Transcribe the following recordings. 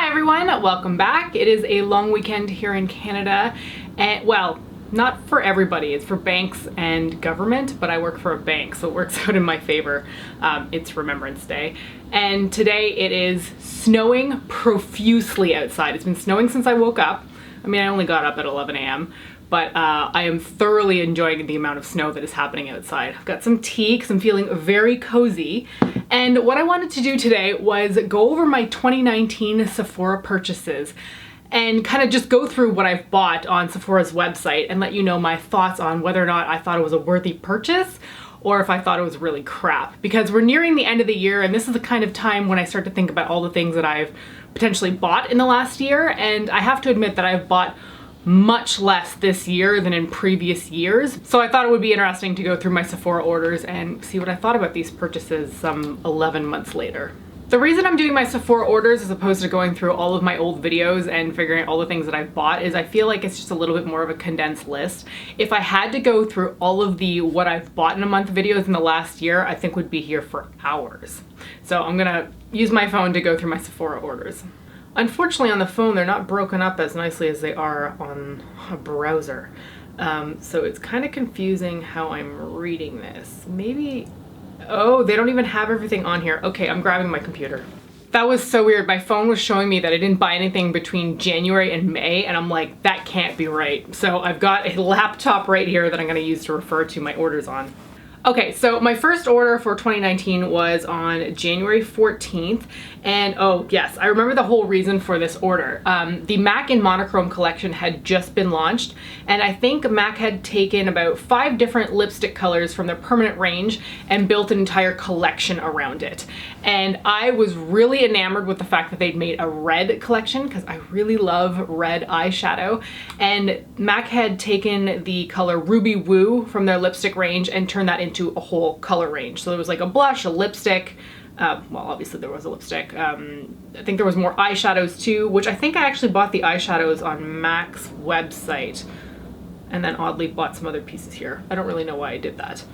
Hi everyone, welcome back. It is a long weekend here in Canada, and well, not for everybody. It's for banks and government, but I work for a bank, so it works out in my favor. It's Remembrance Day, and today it is snowing profusely outside. It's been snowing since I woke up. I mean, I only got up at 11 a.m., but I am thoroughly enjoying the amount of snow that is happening outside. I've got some tea because I'm feeling very cozy. And what I wanted to do today was go over my 2019 Sephora purchases and kind of just go through what I've bought on Sephora's website and let you know my thoughts on whether or not I thought it was a worthy purchase or if I thought it was really crap. Because we're nearing the end of the year, and this is the kind of time when I start to think about all the things that I've potentially bought in the last year, and I have to admit that I've bought much less this year than in previous years. So I thought it would be interesting to go through my Sephora orders and see what I thought about these purchases some 11 months later. The reason I'm doing my Sephora orders as opposed to going through all of my old videos and figuring out all the things that I've bought is I feel like it's just a little bit more of a condensed list. If I had to go through all of the what I've bought in a month videos in the last year, I think would be here for hours. So I'm gonna use my phone to go through my Sephora orders. Unfortunately, on the phone, they're not broken up as nicely as they are on a browser. So it's kind of confusing how I'm reading this. Maybe, oh, they don't even have everything on here. Okay, I'm grabbing my computer. That was so weird. My phone was showing me that I didn't buy anything between January and May, and I'm like, that can't be right. So I've got a laptop right here that I'm gonna use to refer to my orders on. Okay, so my first order for 2019 was on January 14th, and oh yes, I remember the whole reason for this order. The MAC in Monochrome collection had just been launched, and I think MAC had taken about 5 different lipstick colors from their permanent range and built an entire collection around it. And I was really enamored with the fact that they'd made a red collection, because I really love red eyeshadow, and MAC had taken the color Ruby Woo from their lipstick range and turned that into a whole color range. So there was like a blush, a lipstick, well, obviously there was a lipstick. I think there was more eyeshadows too, which I think I actually bought the eyeshadows on MAC's website and then oddly bought some other pieces here. I don't really know why I did that.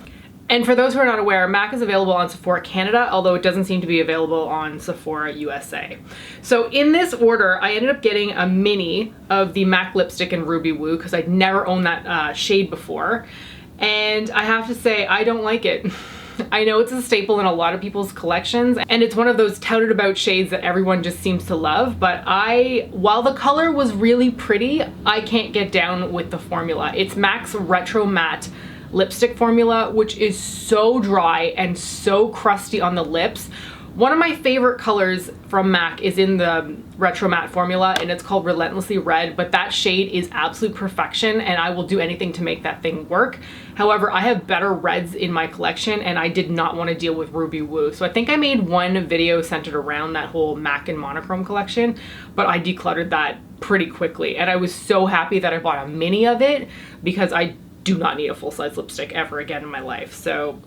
And for those who are not aware, MAC is available on Sephora Canada, although it doesn't seem to be available on Sephora USA. So in this order, I ended up getting a mini of the MAC lipstick in Ruby Woo because I'd never owned that shade before. And I have to say, I don't like it. I know it's a staple in a lot of people's collections, and it's one of those touted about shades that everyone just seems to love, but while the color was really pretty, I can't get down with the formula. It's MAC's Retro Matte lipstick formula, which is so dry and so crusty on the lips. One of my favorite colors from MAC is in the Retro Matte formula, and it's called Relentlessly Red, but that shade is absolute perfection, and I will do anything to make that thing work. However, I have better reds in my collection, and I did not want to deal with Ruby Woo. So I think I made one video centered around that whole MAC and Monochrome collection, but I decluttered that pretty quickly. And I was so happy that I bought a mini of it because I do not need a full-size lipstick ever again in my life. So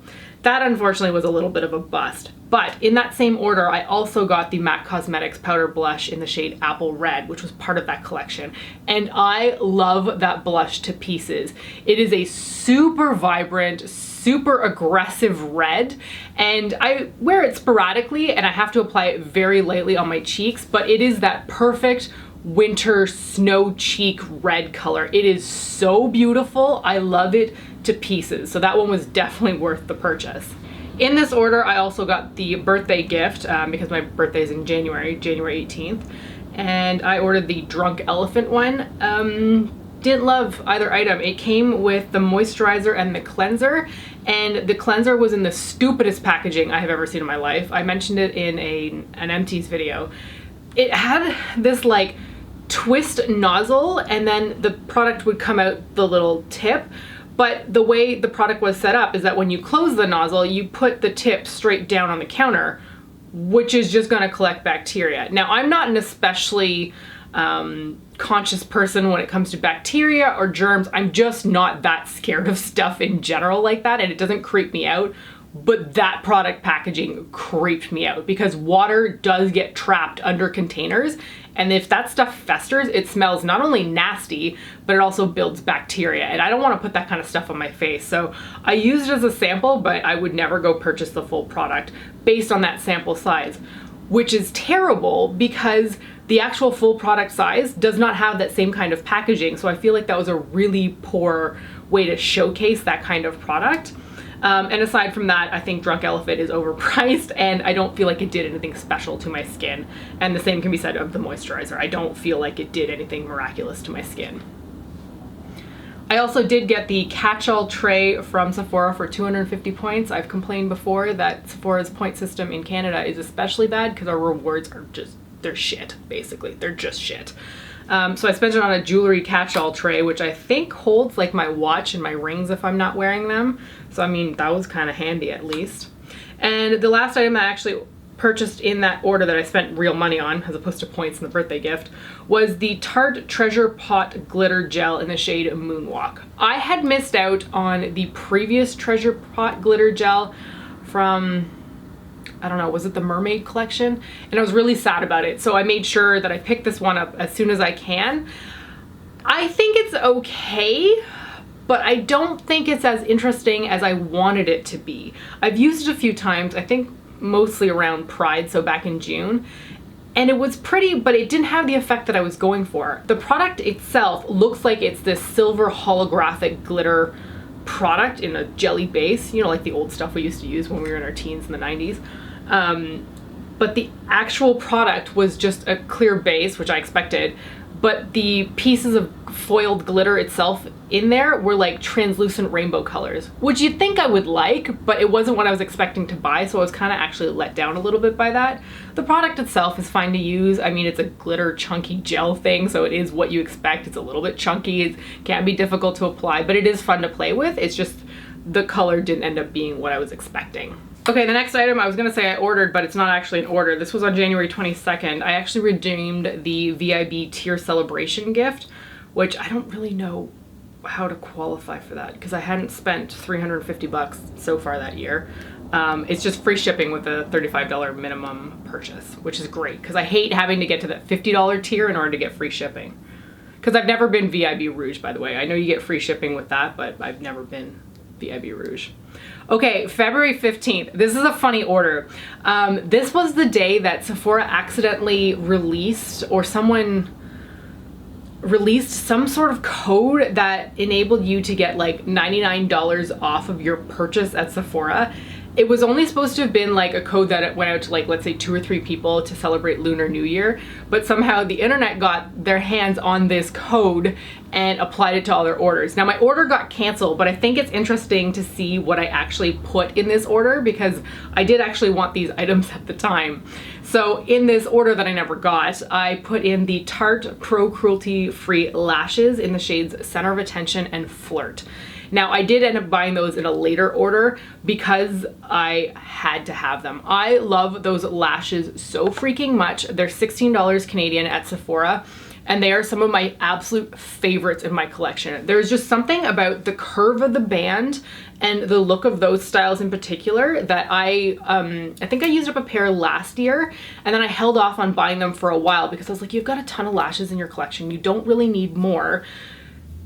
that unfortunately was a little bit of a bust. But in that same order, I also got the MAC Cosmetics powder blush in the shade Apple Red, which was part of that collection. And I love that blush to pieces. It is a super vibrant, super aggressive red, and I wear it sporadically and I have to apply it very lightly on my cheeks, but it is that perfect winter snow cheek red color. It is so beautiful. I love it to pieces. So that one was definitely worth the purchase. In this order, I also got the birthday gift because my birthday is in January 18th, and I ordered the Drunk Elephant one. Didn't love either item. It came with the moisturizer and the cleanser, and the cleanser was in the stupidest packaging I have ever seen in my life. I mentioned it in an empties video. It had this like twist nozzle, and then the product would come out the little tip. But the way the product was set up is that when you close the nozzle, you put the tip straight down on the counter, which is just gonna collect bacteria. Now, I'm not an especially conscious person when it comes to bacteria or germs. I'm just not that scared of stuff in general like that, and it doesn't creep me out. But that product packaging creeped me out because water does get trapped under containers, and if that stuff festers, it smells not only nasty, but it also builds bacteria, and I don't want to put that kind of stuff on my face. So I used it as a sample, but I would never go purchase the full product based on that sample size. which is terrible because the actual full product size does not have that same kind of packaging. So I feel like that was a really poor way to showcase that kind of product. And aside from that, I think Drunk Elephant is overpriced and I don't feel like it did anything special to my skin. And the same can be said of the moisturizer. I don't feel like it did anything miraculous to my skin. I also did get the catch-all tray from Sephora for 250 points. I've complained before that Sephora's point system in Canada is especially bad because our rewards are just, they're shit, basically. They're just shit. So I spent it on a jewelry catch-all tray, which I think holds like my watch and my rings if I'm not wearing them. So I mean, that was kind of handy at least. And the last item that I actually purchased in that order that I spent real money on, as opposed to points in the birthday gift, was the Tarte Treasure Pot Glitter Gel in the shade Moonwalk. I had missed out on the previous Treasure Pot Glitter Gel from, I don't know, was it the Mermaid Collection? And I was really sad about it. So I made sure that I picked this one up as soon as I can. I think it's okay, but I don't think it's as interesting as I wanted it to be. I've used it a few times, I think mostly around Pride, so back in June. And it was pretty, but it didn't have the effect that I was going for. The product itself looks like it's this silver holographic glitter product in a jelly base, you know, like the old stuff we used to use when we were in our teens in the 90s. But the actual product was just a clear base, which I expected, but the pieces of foiled glitter itself in there were like translucent rainbow colors, which you'd think I would like, but it wasn't what I was expecting to buy, so I was kind of actually let down a little bit by that. The product itself is fine to use. I mean, it's a glitter chunky gel thing, so it is what you expect. It's a little bit chunky, it can be difficult to apply, but it is fun to play with. It's just the color didn't end up being what I was expecting. Okay, the next item I was gonna say I ordered, but it's not actually an order. This was on January 22nd. I actually redeemed the VIB tier celebration gift, which I don't really know how to qualify for that because I hadn't spent 350 bucks so far that year. It's just free shipping with a $35 minimum purchase, which is great because I hate having to get to that $50 tier in order to get free shipping. Because I've never been VIB Rouge, by the way. I know you get free shipping with that, but I've never been VIB Rouge. Okay, February 15th. This is a funny order. This was the day that Sephora accidentally released, or someone released some sort of code that enabled you to get like $99 off of your purchase at Sephora. It was only supposed to have been like a code that went out to like, let's say 2 or 3 people to celebrate Lunar New Year, but somehow the internet got their hands on this code and applied it to all their orders. Now my order got canceled, but I think it's interesting to see what I actually put in this order because I did actually want these items at the time. So in this order that I never got, I put in the Tarte Pro Cruelty Free Lashes in the shades Center of Attention and Flirt. Now I did end up buying those in a later order because I had to have them. I love those lashes so freaking much. They're $16 Canadian at Sephora and they are some of my absolute favorites in my collection. There's just something about the curve of the band and the look of those styles in particular that I think I used up a pair last year and then I held off on buying them for a while because I was like, you've got a ton of lashes in your collection. You don't really need more.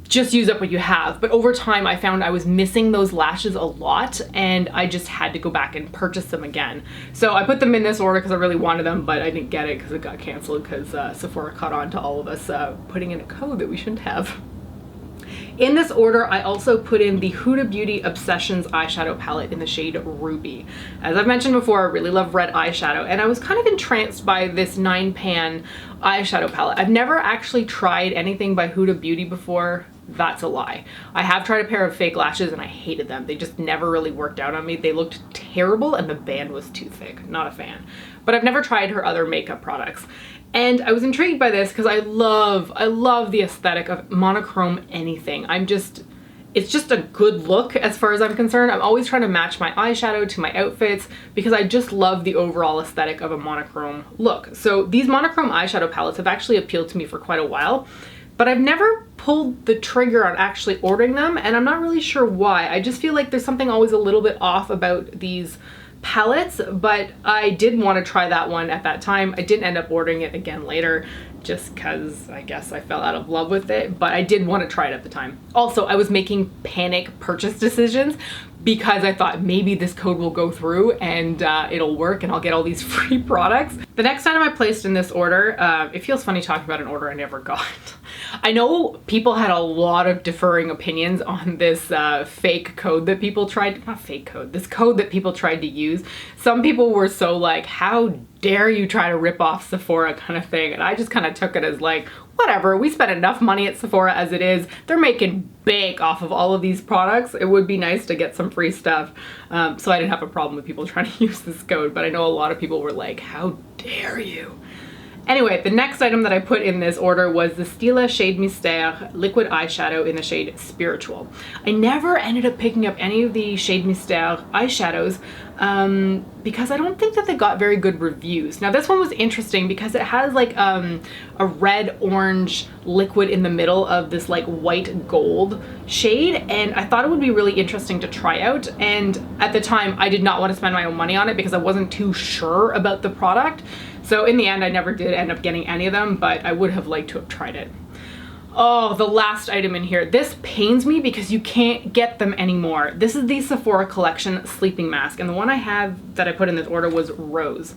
Just use up what you have. But over time I found I was missing those lashes a lot and I just had to go back and purchase them again. So I put them in this order because I really wanted them, but I didn't get it because it got canceled because Sephora caught on to all of us putting in a code that we shouldn't have. In this order, I also put in the Huda Beauty Obsessions eyeshadow palette in the shade Ruby. As I've mentioned before, I really love red eyeshadow, and I was kind of entranced by this 9-pan eyeshadow palette. I've never actually tried anything by Huda Beauty before. That's a lie. I have tried a pair of fake lashes and I hated them. They just never really worked out on me. They looked terrible and the band was too thick. Not a fan. But I've never tried her other makeup products. And I was intrigued by this because I love the aesthetic of monochrome anything. It's just a good look as far as I'm concerned. I'm always trying to match my eyeshadow to my outfits because I just love the overall aesthetic of a monochrome look. So these monochrome eyeshadow palettes have actually appealed to me for quite a while, but I've never pulled the trigger on actually ordering them and I'm not really sure why. I just feel like there's something always a little bit off about these palettes, but I did want to try that one at that time. I didn't end up ordering it again later just because I guess I fell out of love with it, but I did want to try it at the time. Also, I was making panic purchase decisions because I thought maybe this code will go through and it'll work and I'll get all these free products. The next item I placed in this order, it feels funny talking about an order I never got. I know people had a lot of differing opinions on this fake code that people tried, not fake code, this code that people tried to use. Some people were so like, how dare you try to rip off Sephora kind of thing. And I just kind of took it as like, whatever, we spent enough money at Sephora as it is. They're making bank off of all of these products. It would be nice to get some free stuff. So I didn't have a problem with people trying to use this code, but I know a lot of people were like, how dare you? Anyway, the next item that I put in this order was the Stila Shade Mystère liquid eyeshadow in the shade Spiritual. I never ended up picking up any of the Shade Mystère eyeshadows because I don't think that they got very good reviews. Now this one was interesting because it has like a red orange liquid in the middle of this like white gold shade, and I thought it would be really interesting to try out. And at the time I did not want to spend my own money on it because I wasn't too sure about the product. So in the end, I never did end up getting any of them, but I would have liked to have tried it. Oh, the last item in here. This pains me because you can't get them anymore. This is the Sephora Collection sleeping mask, and the one I have that I put in this order was Rose.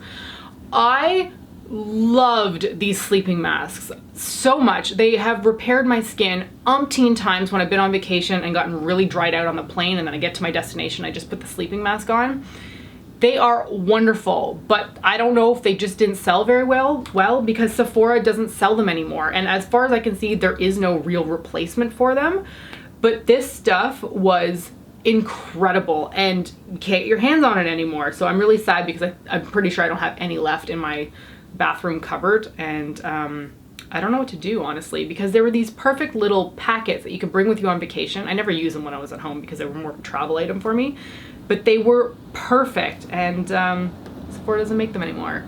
I loved these sleeping masks so much. They have repaired my skin umpteen times when I've been on vacation and gotten really dried out on the plane, and then I get to my destination, I just put the sleeping mask on. They are wonderful, but I don't know if they just didn't sell very well because Sephora doesn't sell them anymore. And as far as I can see, there is no real replacement for them. But this stuff was incredible and you can't get your hands on it anymore. So I'm really sad because I'm pretty sure I don't have any left in my bathroom cupboard. And I don't know what to do, honestly, because there were these perfect little packets that you could bring with you on vacation. I never used them when I was at home because they were more of a travel item for me. But they were perfect, and Sephora doesn't make them anymore.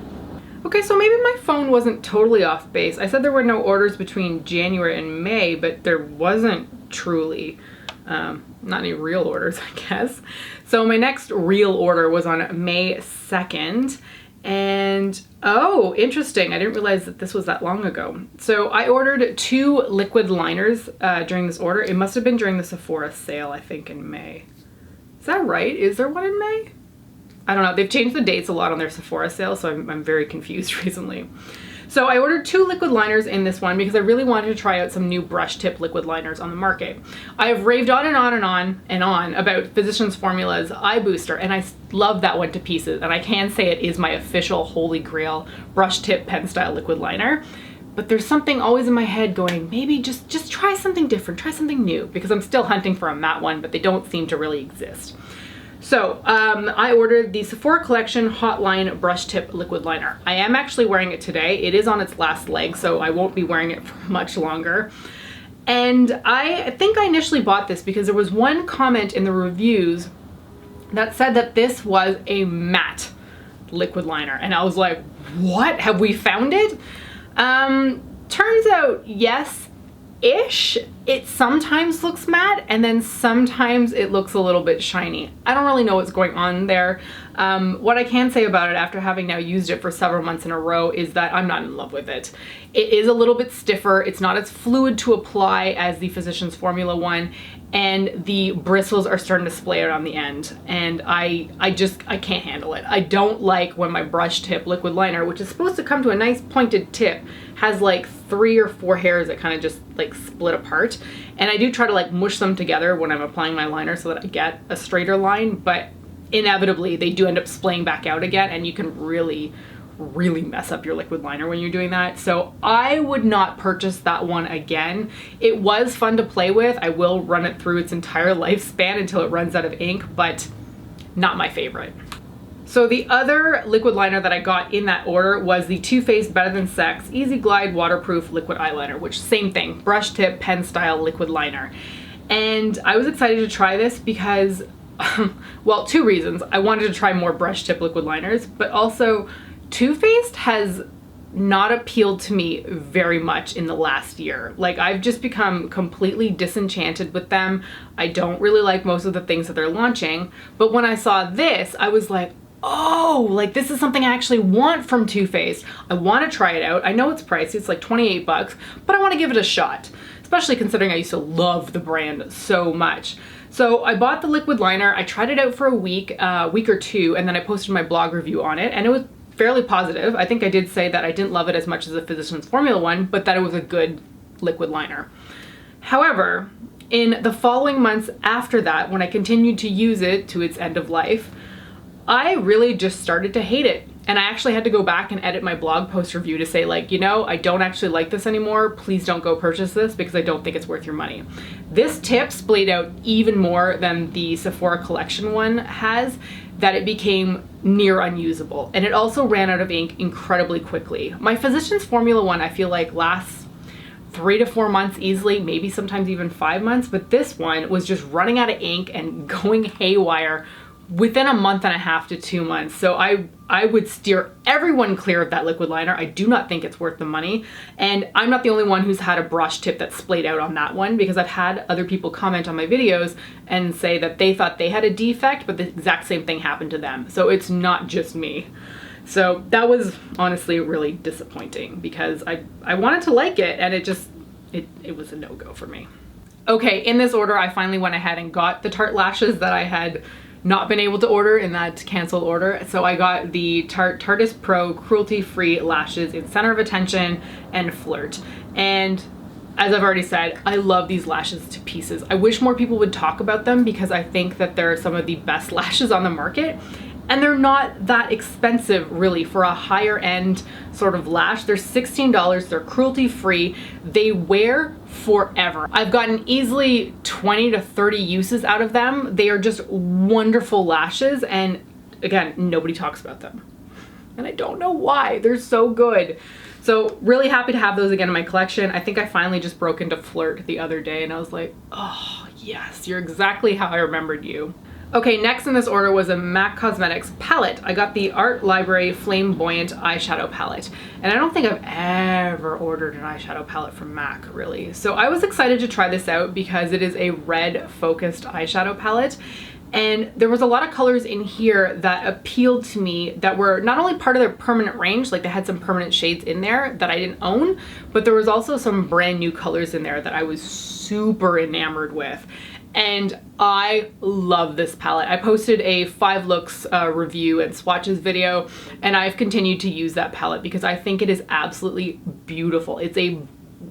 Okay, so maybe my phone wasn't totally off base. I said there were no orders between January and May, but there wasn't truly, not any real orders, I guess. So my next real order was on May 2nd, and oh, interesting. I didn't realize that this was that long ago. So I ordered 2 liquid liners during this order. It must have been during the Sephora sale, I think, in May. Is that right? Is there one in May? I don't know. They've changed the dates a lot on their Sephora sale, so I'm very confused recently. So I ordered 2 liquid liners in this one because I really wanted to try out some new brush tip liquid liners on the market. I have raved on and on and on and on about Physicians Formula's Eye Booster, and I love that one to pieces, and I can say it is my official holy grail brush tip pen style liquid liner. But there's something always in my head going, maybe just try something different, try something new, because I'm still hunting for a matte one, but they don't seem to really exist. So I ordered the Sephora Collection Hotline Brush Tip Liquid Liner. I am actually wearing it today. It is on its last leg, so I won't be wearing it for much longer. And I think I initially bought this because there was one comment in the reviews that said that this was a matte liquid liner. And I was like, what? Have we found it? Turns out, yes-ish. It sometimes looks matte and then sometimes it looks a little bit shiny. I don't really know what's going on there. What I can say about it after having now used it for several months in a row is that I'm not in love with it. It is a little bit stiffer. It's not as fluid to apply as the Physicians Formula one, and the bristles are starting to splay out on the end, and I can't handle it. I don't like when my brush tip liquid liner, which is supposed to come to a nice pointed tip, has like 3 or 4 hairs that kind of just like split apart. And I do try to like mush them together when I'm applying my liner so that I get a straighter line, but inevitably they do end up splaying back out again, and you can really mess up your liquid liner when you're doing that. So I would not purchase that one again. It was fun to play with. I will run it through its entire lifespan until it runs out of ink, but not my favorite. So the other liquid liner that I got in that order was the Too Faced Better Than Sex Easy Glide Waterproof Liquid Eyeliner, which same thing, brush tip pen style liquid liner. And I was excited to try this because, well, 2 reasons. I wanted to try more brush tip liquid liners, but also Too Faced has not appealed to me very much in the last year. Like, I've just become completely disenchanted with them. I don't really like most of the things that they're launching, but when I saw this, I was like, oh, like this is something I actually want from Too Faced. I want to try it out. I know it's pricey, it's like 28 bucks, but I want to give it a shot, especially considering I used to love the brand so much. So I bought the liquid liner, I tried it out for a week or two, and then I posted my blog review on it, and it was fairly positive. I think I did say that I didn't love it as much as the Physicians Formula one, but that it was a good liquid liner. However, in the following months after that, when I continued to use it to its end of life, I really just started to hate it. And I actually had to go back and edit my blog post review to say, like, you know, I don't actually like this anymore. Please don't go purchase this because I don't think it's worth your money. This tip splayed out even more than the Sephora Collection one has, that it became near unusable. And it also ran out of ink incredibly quickly. My Physicians Formula one, I feel like lasts 3 to 4 months easily, maybe sometimes even 5 months, but this one was just running out of ink and going haywire within a month and a half to 2 months. So I would steer everyone clear of that liquid liner. I do not think it's worth the money. And I'm not the only one who's had a brush tip that splayed out on that one, because I've had other people comment on my videos and say that they thought they had a defect, but the exact same thing happened to them. So it's not just me. So that was honestly really disappointing because I wanted to like it, and it was a no-go for me. Okay, in this order, I finally went ahead and got the Tarte lashes that I had not been able to order in that canceled order. So I got the Tarteist Pro cruelty-free lashes in Center of Attention and Flirt. And as I've already said, I love these lashes to pieces. I wish more people would talk about them because I think that they're some of the best lashes on the market. And they're not that expensive really for a higher end sort of lash. They're $16, they're cruelty free, they wear forever. I've gotten easily 20 to 30 uses out of them. They are just wonderful lashes, and again, nobody talks about them. And I don't know why, they're so good. So really happy to have those again in my collection. I think I finally just broke into Flirt the other day and I was like, oh yes, you're exactly how I remembered you. Okay, next in this order was a MAC Cosmetics palette. I got the Art Library Flamboyant eyeshadow palette. And I don't think I've ever ordered an eyeshadow palette from MAC, really. So I was excited to try this out because it is a red focused eyeshadow palette. And there was a lot of colors in here that appealed to me that were not only part of their permanent range, like they had some permanent shades in there that I didn't own, but there was also some brand new colors in there that I was super enamored with. And I love this palette. I posted a 5 looks review and swatches video, and I've continued to use that palette because I think it is absolutely beautiful. It's a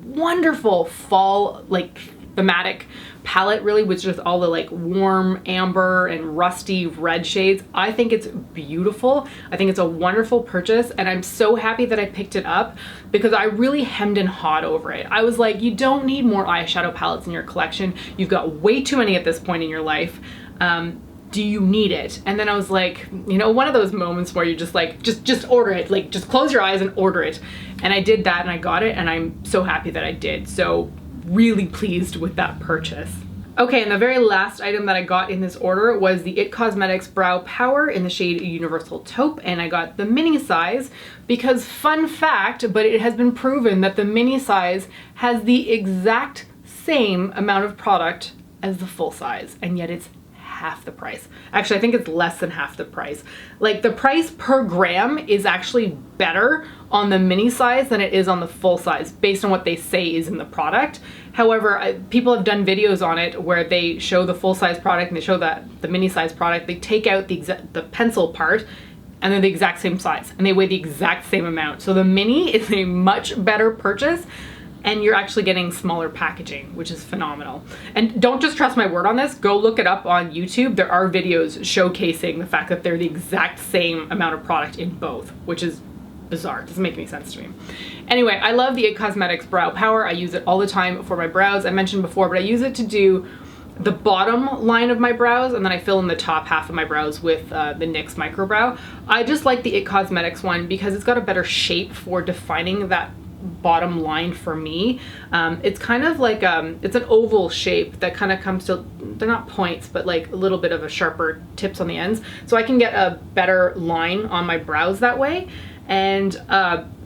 wonderful fall, like, thematic palette, really, with just all the like warm amber and rusty red shades. I think it's beautiful. I think it's a wonderful purchase, and I'm so happy that I picked it up because I really hemmed and hawed over it. I was like, you don't need more eyeshadow palettes in your collection. You've got way too many at this point in your life. Do you need it? And then I was like, you know, one of those moments where you're just like, just order it, like just close your eyes and order it. And I did that and I got it, and I'm so happy that I did. So really pleased with that purchase. Okay, and the very last item that I got in this order was the IT Cosmetics Brow Power in the shade Universal Taupe, and I got the mini size because, fun fact, but it has been proven that the mini size has the exact same amount of product as the full size, and yet it's half the price. Actually, I think it's less than half the price. Like, the price per gram is actually better on the mini size than it is on the full size based on what they say is in the product. However, people have done videos on it where they show the full size product and they show that the mini size product, they take out the pencil part and they're the exact same size and they weigh the exact same amount. So the mini is a much better purchase, and you're actually getting smaller packaging, which is phenomenal. And don't just trust my word on this, go look it up on YouTube. There are videos showcasing the fact that they're the exact same amount of product in both, which is bizarre. It doesn't make any sense to me. Anyway, I love the IT Cosmetics Brow Power. I use it all the time for my brows. I mentioned before, but I use it to do the bottom line of my brows, and then I fill in the top half of my brows with the NYX Micro Brow. I just like the IT Cosmetics one because it's got a better shape for defining that bottom line for me. It's kind of like it's an oval shape that kind of comes to, they're not points, but like a little bit of a sharper tips on the ends, so I can get a better line on my brows that way. And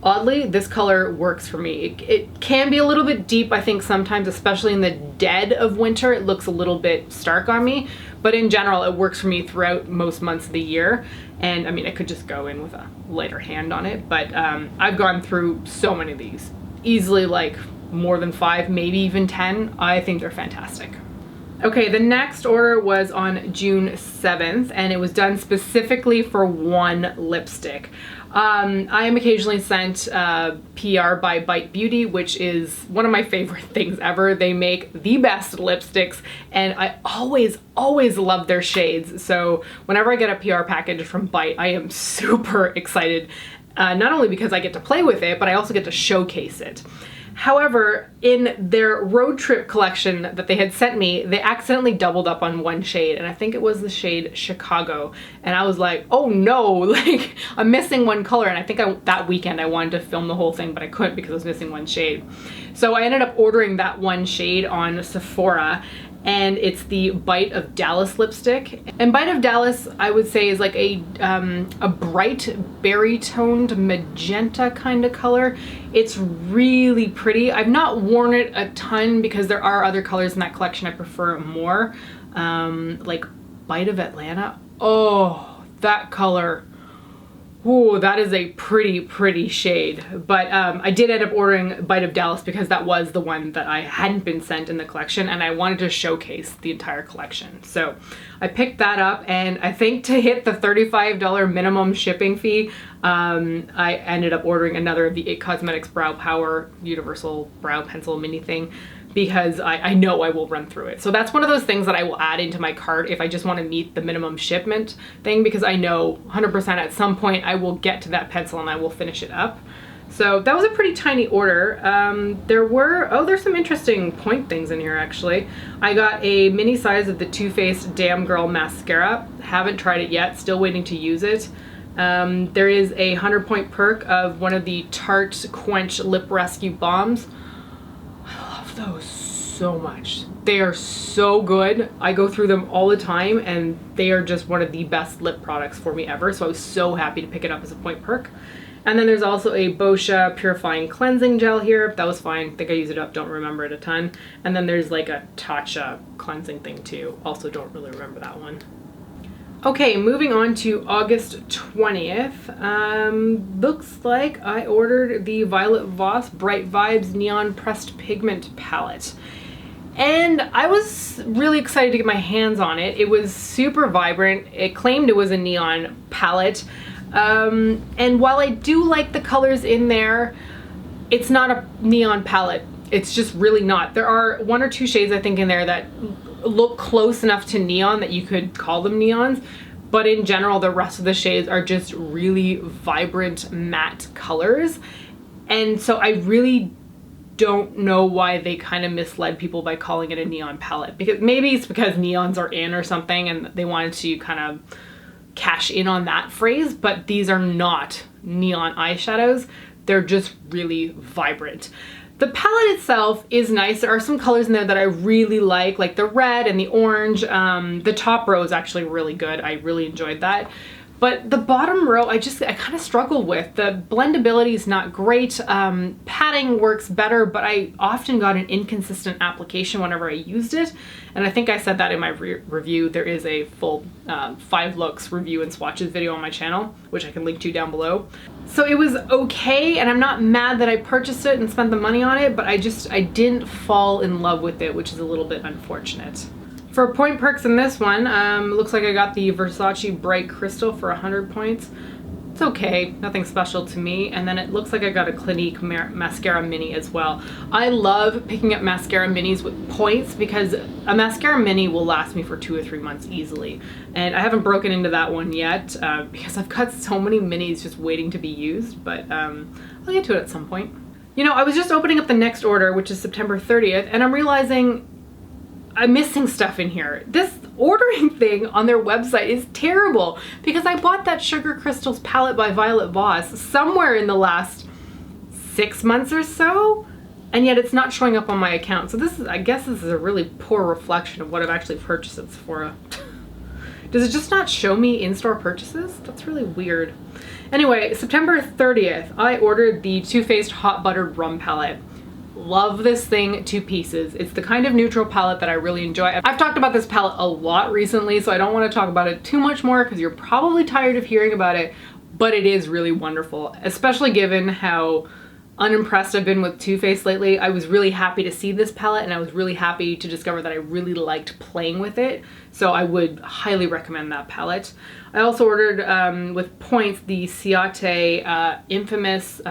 oddly, this color works for me. It can be a little bit deep, I think, sometimes, especially in the dead of winter. It looks a little bit stark on me, but in general, it works for me throughout most months of the year. And I mean, I could just go in with a lighter hand on it, but I've gone through so many of these. Easily like more than 5, maybe even 10. I think they're fantastic. Okay, the next order was on June 7th, and it was done specifically for one lipstick. I am occasionally sent PR by Bite Beauty, which is one of my favorite things ever. They make the best lipsticks, and I always love their shades. So whenever I get a PR package from Bite, I am super excited, not only because I get to play with it, but I also get to showcase it. However, in their road trip collection that they had sent me, they accidentally doubled up on one shade, and I think it was the shade Chicago. And I was like, oh no, like I'm missing one color. And I think that weekend I wanted to film the whole thing, but I couldn't because I was missing one shade. So I ended up ordering that one shade on Sephora, and it's the Bite of Dallas lipstick. And Bite of Dallas, I would say, is like a bright berry toned magenta kind of color. It's really pretty. I've not worn it a ton because there are other colors in that collection I prefer more. Like Bite of Atlanta. Oh, that color. Ooh, that is a pretty shade. But I did end up ordering Bite of Dallas because that was the one that I hadn't been sent in the collection, and I wanted to showcase the entire collection. So I picked that up, and I think to hit the $35 minimum shipping fee, I ended up ordering another of the IT Cosmetics Brow Power Universal Brow Pencil Mini thing, because I know I will run through it. So that's one of those things that I will add into my cart if I just want to meet the minimum shipment thing, because I know 100% at some point I will get to that pencil and I will finish it up. So that was a pretty tiny order. There's some interesting point things in here actually. I got a mini size of the Too Faced Damn Girl mascara. Haven't tried it yet, still waiting to use it. There is a 100-point perk of one of the Tarte Quench Lip Rescue Bombs. Those so much. They are so good. I go through them all the time, and they are just one of the best lip products for me ever. So I was so happy to pick it up as a point perk. And then there's also a Boscia Purifying Cleansing Gel here. That was fine. I think I used it up. Don't remember it a ton. And then there's like a Tatcha cleansing thing too. Also don't really remember that one. Okay, moving on to August 20th. Looks like I ordered the Violet Voss Bright Vibes Neon Pressed Pigment Palette. And I was really excited to get my hands on it. It was super vibrant. It claimed it was a neon palette. And while I do like the colors in there, it's not a neon palette. It's just really not. There are 1 or 2 shades I think in there that look close enough to neon that you could call them neons, but in general the rest of the shades are just really vibrant matte colors. And so I really don't know why they kind of misled people by calling it a neon palette, because maybe it's because neons are in or something and they wanted to kind of cash in on that phrase, but these are not neon eyeshadows. They're just really vibrant. The palette itself is nice. There are some colors in there that I really like the red and the orange. The top row is actually really good. I really enjoyed that. But the bottom row, I kind of struggled with. The blendability is not great. Padding works better, but I often got an inconsistent application whenever I used it. And I think I said that in my review. There is a full 5 looks review and swatches video on my channel, which I can link to down below. So it was okay, and I'm not mad that I purchased it and spent the money on it, but I didn't fall in love with it, which is a little bit unfortunate. For point perks in this one, looks like I got the Versace Bright Crystal for 100 points. It's okay, nothing special to me. And then it looks like I got a Clinique Mascara Mini as well. I love picking up mascara minis with points because a mascara mini will last me for 2 or 3 months easily. And I haven't broken into that one yet because I've got so many minis just waiting to be used, but I'll get to it at some point. You know, I was just opening up the next order, which is September 30th, and I'm realizing I'm missing stuff in here. This ordering thing on their website is terrible because I bought that Sugar Crystals palette by Violet Voss somewhere in the last 6 months or so, and yet it's not showing up on my account. So I guess this is a really poor reflection of what I've actually purchased at Sephora. Does it just not show me in-store purchases? That's really weird. Anyway, September 30th, I ordered the Too Faced Hot Buttered Rum palette. love this thing to pieces. It's the kind of neutral palette that I really enjoy. I've talked about this palette a lot recently, so I don't want to talk about it too much more because you're probably tired of hearing about it, but it is really wonderful, especially given how unimpressed I've been with Too Faced lately. I was really happy to see this palette, and I was really happy to discover that I really liked playing with it. So I would highly recommend that palette. I also ordered with points the Ciate infamous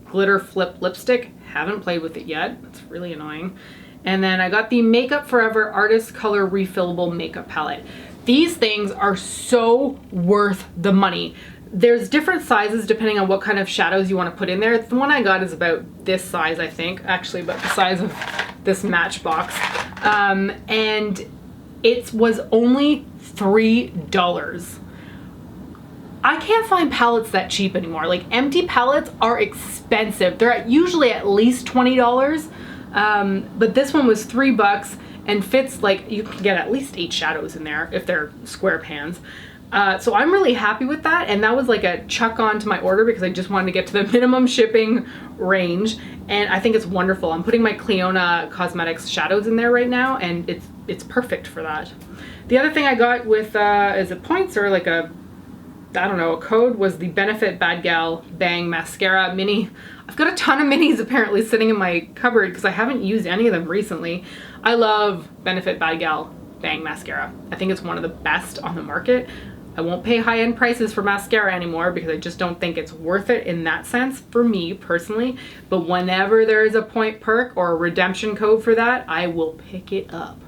glitter flip lipstick. Haven't played with it yet. It's really annoying. And then I got the Makeup Forever Artist Color Refillable Makeup Palette. These things are so worth the money. There's different sizes depending on what kind of shadows you want to put in there. The one I got is about this size, I think, actually about the size of this Matchbox. And it was only $3. I can't find palettes that cheap anymore. Like, empty palettes are expensive. They're usually at least $20. But this one was $3 and fits, like, you can get at least 8 shadows in there if they're square pans. So I'm really happy with that, and that was like a chuck on to my order because I just wanted to get to the minimum shipping range, and I think it's wonderful. I'm putting my Clionadh Cosmetics shadows in there right now, and it's perfect for that. The other thing I got with, is it points or like a, I don't know, a code, was the Benefit Bad Gal Bang Mascara Mini. I've got a ton of minis apparently sitting in my cupboard because I haven't used any of them recently. I love Benefit Bad Gal Bang Mascara. I think it's one of the best on the market. I won't pay high-end prices for mascara anymore because I just don't think it's worth it in that sense for me personally. But whenever there is a point perk or a redemption code for that, I will pick it up.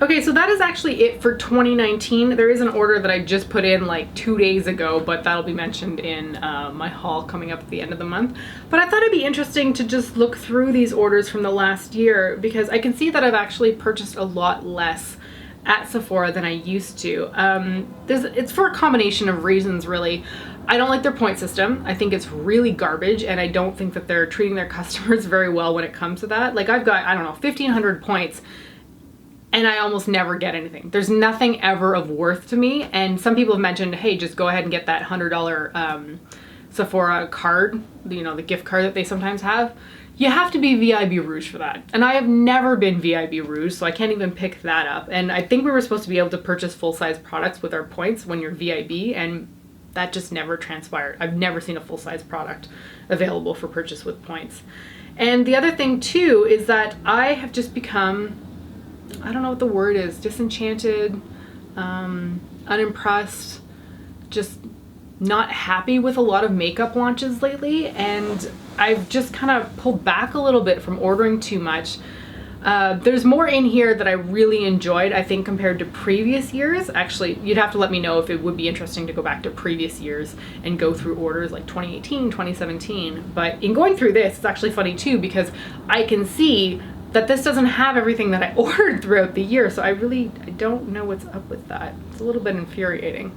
Okay, so that is actually it for 2019. There is an order that I just put in like 2 days ago, but that'll be mentioned in my haul coming up at the end of the month. But I thought it'd be interesting to just look through these orders from the last year because I can see that I've actually purchased a lot less at Sephora than I used to. It's for a combination of reasons, really. I don't like their point system. I think it's really garbage, and I don't think that they're treating their customers very well when it comes to that. Like, I've got, I don't know, 1,500 points, and I almost never get anything. There's nothing ever of worth to me, and some people have mentioned, hey, just go ahead and get that $100 Sephora card, you know, the gift card that they sometimes have. You have to be VIB Rouge for that. And I have never been VIB Rouge, so I can't even pick that up. And I think we were supposed to be able to purchase full-size products with our points when you're VIB, and that just never transpired. I've never seen a full-size product available for purchase with points. And the other thing, too, is that I have just become, I don't know what the word is, disenchanted, unimpressed, just not happy with a lot of makeup launches lately, and I've just kind of pulled back a little bit from ordering too much. There's more in here that I really enjoyed, I think, compared to previous years. Actually, you'd have to let me know if it would be interesting to go back to previous years and go through orders like 2018, 2017. But in going through this, it's actually funny too because I can see that this doesn't have everything that I ordered throughout the year, so I don't know what's up with that. It's a little bit infuriating.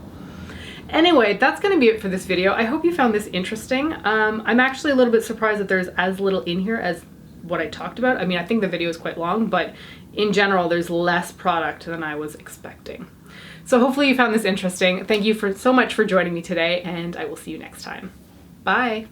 Anyway, that's going to be it for this video. I hope you found this interesting. I'm actually a little bit surprised that there's as little in here as what I talked about. I mean, I think the video is quite long, but in general, there's less product than I was expecting. So hopefully you found this interesting. Thank you so much for joining me today, and I will see you next time. Bye!